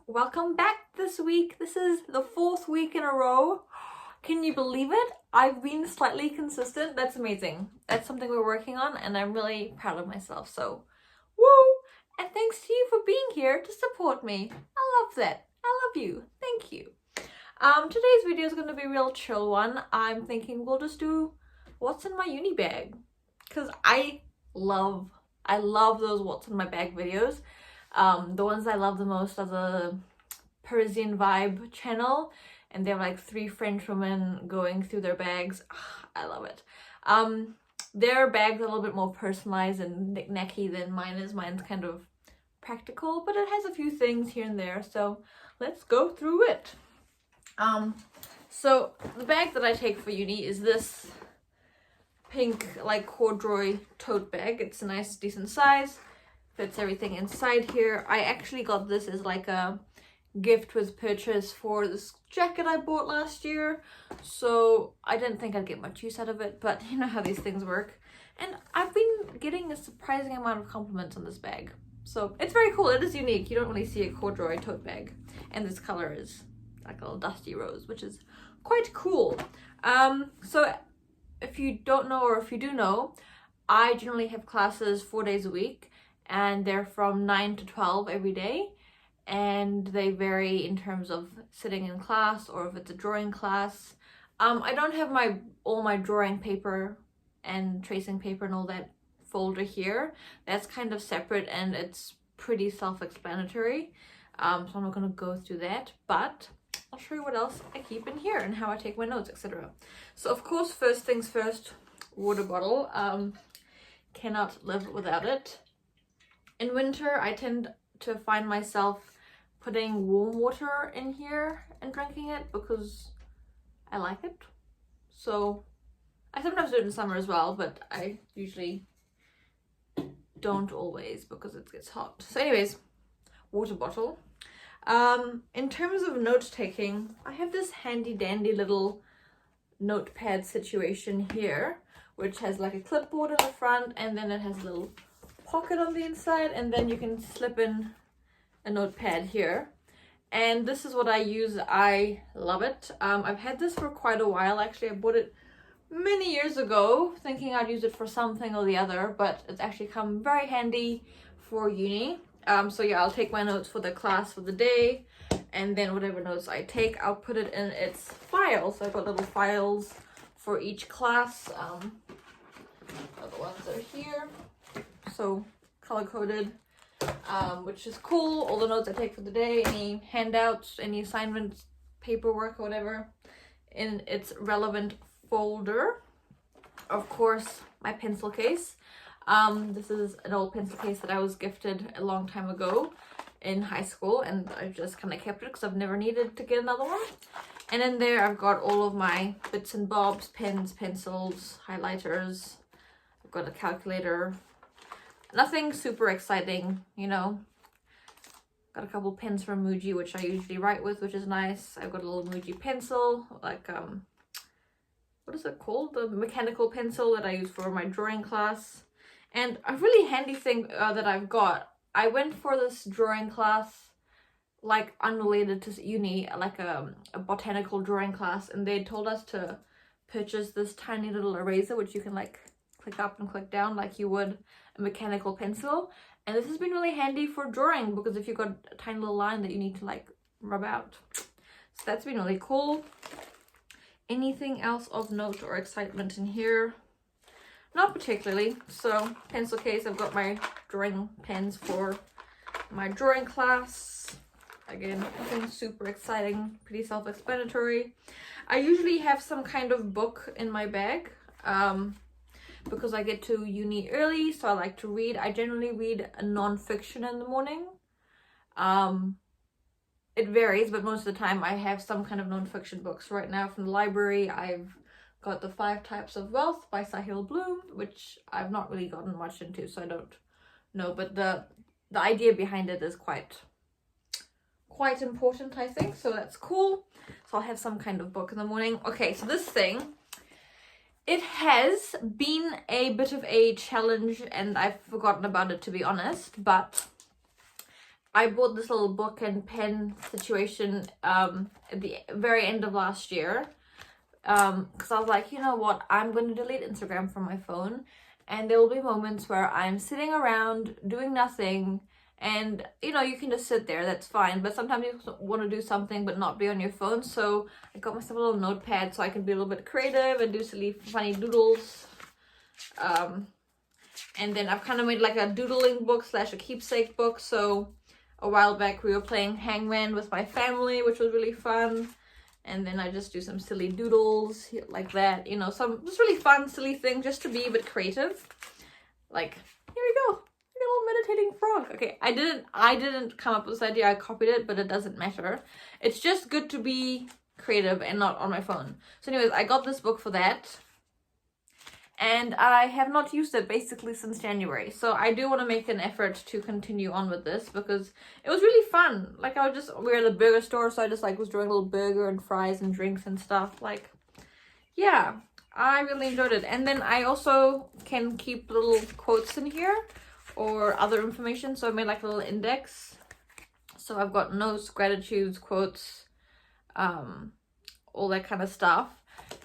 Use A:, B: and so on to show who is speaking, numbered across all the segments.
A: welcome back this week. This is the 4th week in a row. Can you believe it? I've been slightly consistent. That's amazing. That's something we're working on and I'm really proud of myself. So, woo! And thanks to you for being here to support me. I love that. I love you. Thank you. Today's video is going to be a real chill one. I'm thinking we'll just do what's in my uni bag. Because I love those what's in my bag videos. The ones I love the most are the Parisian Vibe channel, and they have like 3 French women going through their bags. I love it. Their bags are a little bit more personalized and knick-knacky than mine is. Mine's kind of practical, but it has a few things here and there, so let's go through it. So the bag that I take for uni is this pink like corduroy tote bag. It's a nice decent size, fits everything inside here. I actually got this as like a gift with purchase for this jacket I bought last year, so I didn't think I'd get much use out of it, but you know how these things work. And I've been getting a surprising amount of compliments on this bag, so it's very cool. It is unique. You don't really see a corduroy tote bag, and this color is like a little dusty rose, which is quite cool. So if you don't know, or if you do know, I generally have classes 4 days a week, and they're from 9 to 12 every day, and they vary in terms of sitting in class or if it's a drawing class. I don't have all my drawing paper and tracing paper and all that folder here. That's kind of separate and it's pretty self-explanatory, so I'm not going to go through that, but I'll show you what else I keep in here and how I take my notes, etc. So of course, first things first, water bottle. Cannot live without it. In winter, I tend to find myself putting warm water in here and drinking it because I like it. So I sometimes do it in summer as well, but I usually don't always because it gets hot. So anyways, water bottle. In terms of note taking, I have this handy dandy little notepad situation here, which has like a clipboard in the front, and then it has a little pocket on the inside, and then you can slip in a notepad here. And this is what I use. I love it. I've had this for quite a while actually. I bought it many years ago thinking I'd use it for something or the other, but it's actually come very handy for uni. So yeah, I'll take my notes for the class for the day, and then whatever notes I take, I'll put it in its file. So I've got little files for each class. Other ones are here, so color-coded, which is cool. All the notes I take for the day, any handouts, any assignments, paperwork, or whatever, in its relevant folder. Of course, my pencil case. This is an old pencil case that I was gifted a long time ago in high school, and I just kind of kept it because I've never needed to get another one. And in there I've got all of my bits and bobs, pens, pencils, highlighters. I've got a calculator. Nothing super exciting, you know. Got a couple pens from Muji, which I usually write with, which is nice. I've got a little Muji pencil, like what is it called? The mechanical pencil that I use for my drawing class. And a really handy thing that I've got, I went for this drawing class, like unrelated to uni, like a botanical drawing class, and they told us to purchase this tiny little eraser, which you can like click up and click down like you would a mechanical pencil. And this has been really handy for drawing because if you've got a tiny little line that you need to like rub out. So that's been really cool. Anything else of note or excitement in here? Not particularly. So pencil case, I've got my drawing pens for my drawing class. Again, nothing super exciting, pretty self-explanatory. I usually have some kind of book in my bag because I get to uni early, so I like to read. I generally read a non-fiction in the morning. It varies, but most of the time I have some kind of non-fiction books. Right now from the library, I've got The 5 Types of Wealth by Sahil Bloom, which I've not really gotten much into, so I don't know, but the idea behind it is quite important, I think, so that's cool. So I'll have some kind of book in the morning. Okay, so this thing, it has been a bit of a challenge and I've forgotten about it, to be honest, but I bought this little book and pen situation at the very end of last year. Because I was like, you know what, I'm going to delete Instagram from my phone, and there will be moments where I'm sitting around doing nothing, and you know, you can just sit there, that's fine, but sometimes you want to do something but not be on your phone. So I got myself a little notepad so I can be a little bit creative and do silly funny doodles. And then I've kind of made like a doodling book slash a keepsake book. So a while back we were playing Hangman with my family, which was really fun. And then I just do some silly doodles like that, you know, some just really fun, silly things just to be a bit creative. Like, here we go. A little meditating frog. Okay, I didn't come up with this idea, I copied it, but it doesn't matter. It's just good to be creative and not on my phone. So anyways, I got this book for that. And I have not used it basically since January. So I do want to make an effort to continue on with this because it was really fun. Like we were at the burger store, so I just like was drawing a little burger and fries and drinks and stuff. Like, yeah, I really enjoyed it. And then I also can keep little quotes in here or other information. So I made like a little index. So I've got notes, gratitudes, quotes, all that kind of stuff.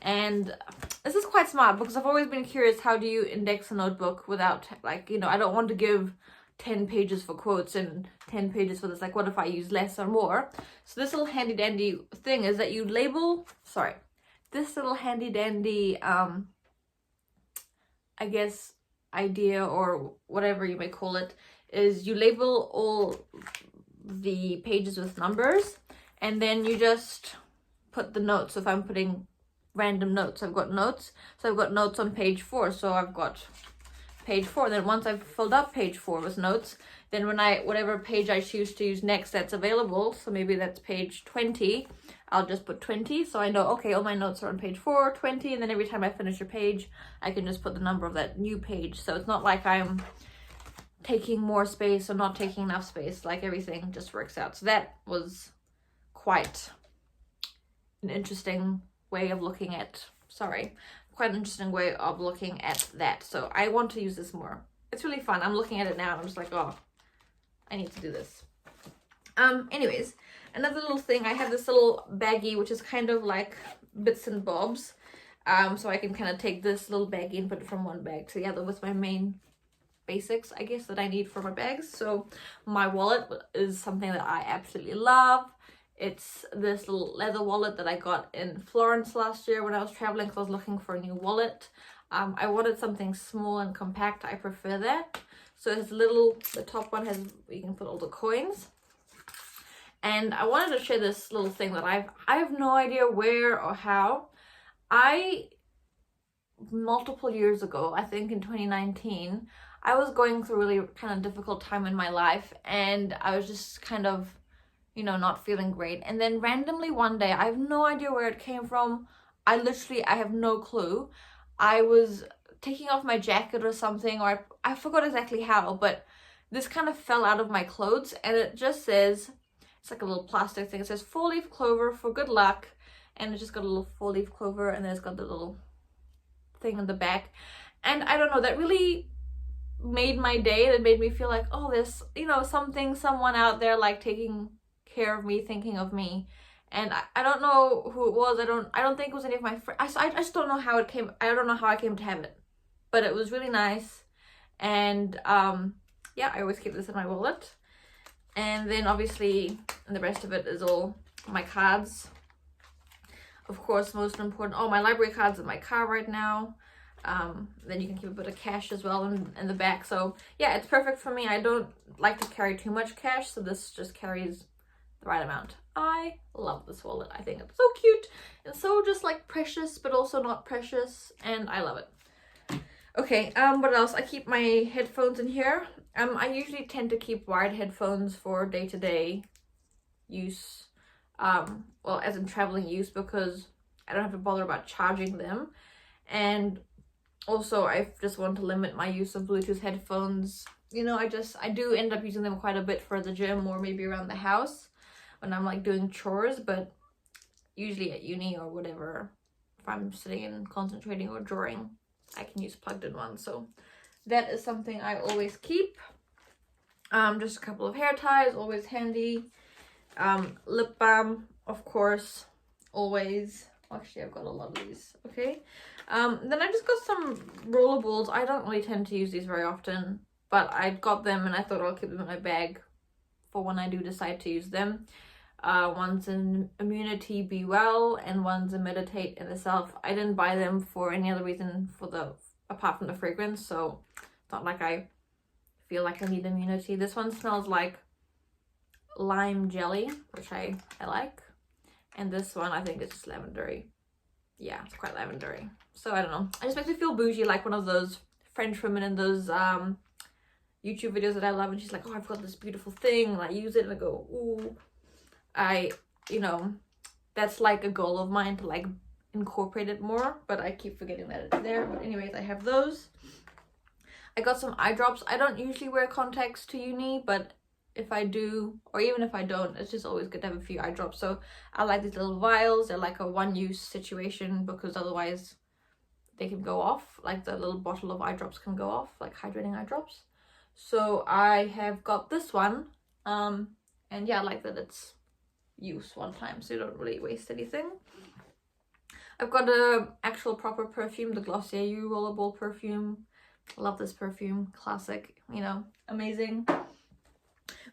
A: And this is quite smart because I've always been curious, how do you index a notebook without, like, you know, I don't want to give 10 pages for quotes and 10 pages for this. Like, what if I use less or more? So this little handy dandy thing is that you label, this little handy dandy, I guess, idea or whatever you may call it, is you label all the pages with numbers, and then you just put the notes. So if I'm putting random notes, I've got notes, so I've got notes on page 4, so I've got page 4. Then once I've filled up page 4 with notes, then when whatever page I choose to use next that's available, so maybe that's page 20, I'll just put 20, so I know, okay, all my notes are on page 4, 20, and then every time I finish a page, I can just put the number of that new page. So it's not like I'm taking more space or not taking enough space, like everything just works out. So that was quite an interesting way of looking at, quite an interesting way of looking at that. So I want to use this more. It's really fun. I'm looking at it now and I'm just like, oh, I need to do this. Anyways, another little thing, I have this little baggie, which is kind of like bits and bobs. So I can kind of take this little baggie and put it from one bag to the other with my main basics, I guess, that I need for my bags. So my wallet is something that I absolutely love. It's this little leather wallet that I got in Florence last year when I was traveling because I was looking for a new wallet. I wanted something small and compact. I prefer that. So it's little, the top one has, you can put all the coins. And I wanted to share this little thing that I have no idea where or how. Multiple years ago, I think in 2019, I was going through a really kind of difficult time in my life, and I was just kind of, you know, not feeling great. And then randomly one day, I have no idea where it came from. I have no clue. I was taking off my jacket or something, or I forgot exactly how, but this kind of fell out of my clothes, and it just says, it's like a little plastic thing. It says 4-leaf clover for good luck, and it just got a little 4-leaf clover, and then it's got the little thing in the back. And I don't know, that really made my day. That made me feel like, oh, there's, you know, someone out there like taking care of me, thinking of me. And I don't know who it was. I don't think it was any of my friends. I just don't know how it came. I don't know how I came to have it, but it was really nice. And yeah, I always keep this in my wallet. And then obviously, and the rest of it is all my cards. Of course, most important, all my library cards in my car right now. Then you can keep a bit of cash as well in the back. So yeah, it's perfect for me. I don't like to carry too much cash, so this just carries the right amount. I love this wallet. I think it's so cute and so just like precious, but also not precious, and I love it. Okay, what else? I keep my headphones in here. I usually tend to keep wired headphones for day-to-day use. Well, as in traveling use, because I don't have to bother about charging them. And also I just want to limit my use of Bluetooth headphones. You know, I do end up using them quite a bit for the gym or maybe around the house when I'm like doing chores, but usually at uni or whatever, if I'm sitting and concentrating or drawing, I can use plugged in ones. So that is something I always keep. Just a couple of hair ties, always handy. Lip balm, of course, always. Actually, I've got a lot of these. Okay. Then I just got some rollerballs. I don't really tend to use these very often, but I got them and I thought I'll keep them in my bag for when I do decide to use them. One's in Immunity Be Well and one's in Meditate in the Self. I didn't buy them for any other reason apart from the fragrance, so it's not like I feel like I need immunity. This one smells like lime jelly, which I like, and this one I think is just lavendery. Yeah, it's quite lavendery. So I don't know, it just makes me feel bougie, like one of those French women in those YouTube videos that I love, and she's like, oh, I've got this beautiful thing, and I use it and I go, ooh. You know, that's like a goal of mine to like incorporate it more, but I keep forgetting that it's there. But anyways, I have those. I got some eye drops. I don't usually wear contacts to uni, but if I do, or even if I don't, it's just always good to have a few eye drops. So I like these little vials. They're like a one-use situation because otherwise they can go off. Like the little bottle of eye drops can go off, like hydrating eye drops. So I have got this one. And yeah, I like that it's use one time, so you don't really waste anything. I've got a actual proper perfume, the Glossier You Rollerball perfume. Love this perfume, classic, you know, amazing.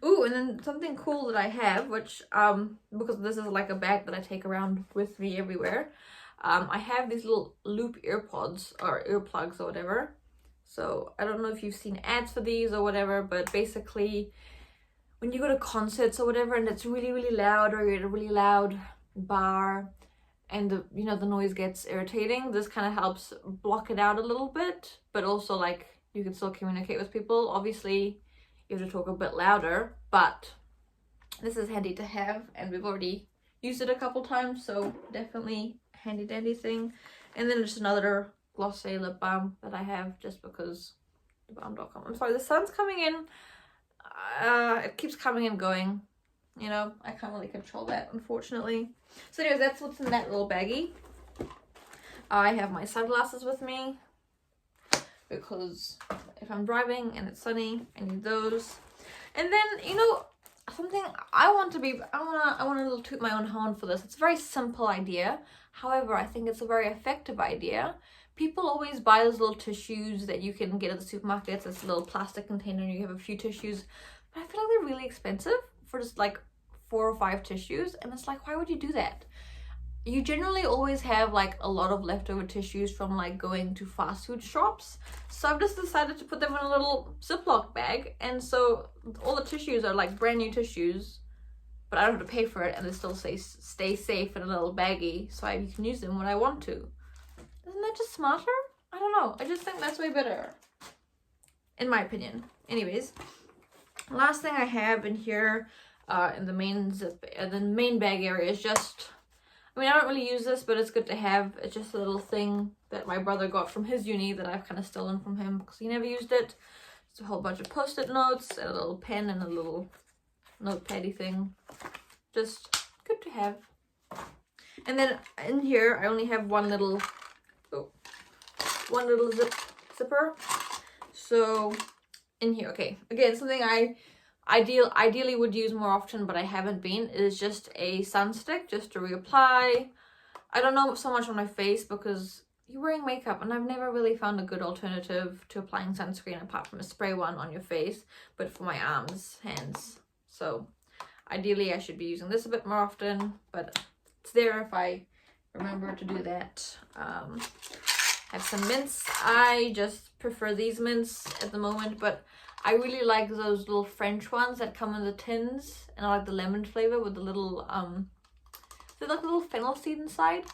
A: Ooh, and then something cool that I have, which because this is like a bag that I take around with me everywhere. I have these little loop earpods or earplugs or whatever. So I don't know if you've seen ads for these or whatever, but basically when you go to concerts or whatever and it's really, really loud, or you're at a really loud bar and the, you know, the noise gets irritating, this kind of helps block it out a little bit, but also like you can still communicate with people. Obviously you have to talk a bit louder, but this is handy to have, and we've already used it a couple times, so definitely handy dandy thing. And then just another Glossier lip balm that I have just because thebalm.com. I'm sorry, the sun's coming in. It keeps coming and going, you know, I can't really control that, unfortunately. So anyways, that's what's in that little baggie. I have my sunglasses with me because if I'm driving and it's sunny, I need those. And then, you know, something I want to toot my own horn for this. It's a very simple idea. However, I think it's a very effective idea. People always buy those little tissues that you can get at the supermarkets. It's a little plastic container and you have a few tissues. But I feel like they're really expensive for just like 4 or 5 tissues. And it's like, why would you do that? You generally always have like a lot of leftover tissues from like going to fast food shops. So I've just decided to put them in a little Ziploc bag. And so all the tissues are like brand new tissues, but I don't have to pay for it, and they still stay safe in a little baggie so you can use them when I want to. Isn't that just smarter? I don't know. I just think that's way better, in my opinion. Anyways, last thing I have in here, in the main bag area is just, I mean, I don't really use this, but it's good to have. It's just a little thing that my brother got from his uni that I've kind of stolen from him because he never used it. It's a whole bunch of post-it notes and a little pen and a little notepaddy thing. Just good to have. And then in here, I only have one little zipper. So in here, okay, again, something I ideally would use more often, but I haven't been, is just a sun stick just to reapply. I don't know so much on my face because you're wearing makeup, and I've never really found a good alternative to applying sunscreen apart from a spray one on your face, but for my arms, hands. So ideally I should be using this a bit more often, but it's there if I remember to do that. Have some mints. I just prefer these mints at the moment, but I really like those little French ones that come in the tins, and I like the lemon flavor with the little they're like a little fennel seed inside.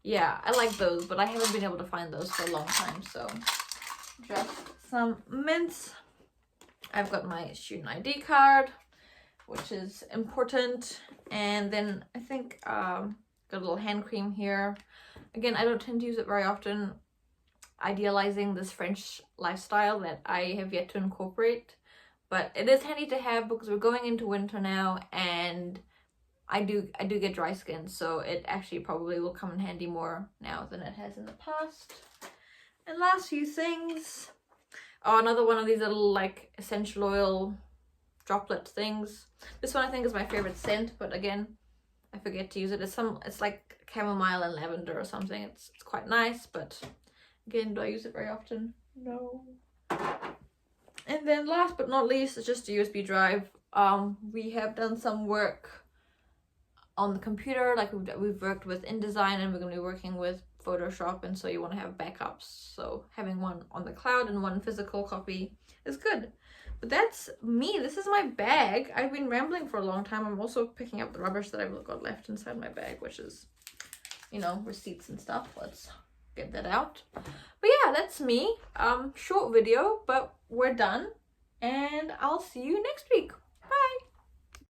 A: Yeah, I like those, but I haven't been able to find those for a long time. So just some mints. I've got my student ID card, which is important, and then I think got a little hand cream here. Again, I don't tend to use it very often, idealizing this French lifestyle that I have yet to incorporate, but it is handy to have because we're going into winter now, and I do get dry skin, so it actually probably will come in handy more now than it has in the past. And last few things. Oh, another one of these little like essential oil droplet things. This one I think is my favorite scent, but again, I forget to use it. It's like chamomile and lavender or something. It's quite nice, but again, do I use it very often? No. And then last but not least, it's just a USB drive. We have done some work on the computer, like we've worked with InDesign, and we're going to be working with Photoshop, and so you want to have backups. So having one on the cloud and one physical copy is good. But that's me. This is my bag. I've been rambling for a long time. I'm also picking up the rubbish that I've got left inside my bag, which is, you know, receipts and stuff. Let's get that out. But yeah, that's me. Short video, but we're done, and I'll see you next week. Bye.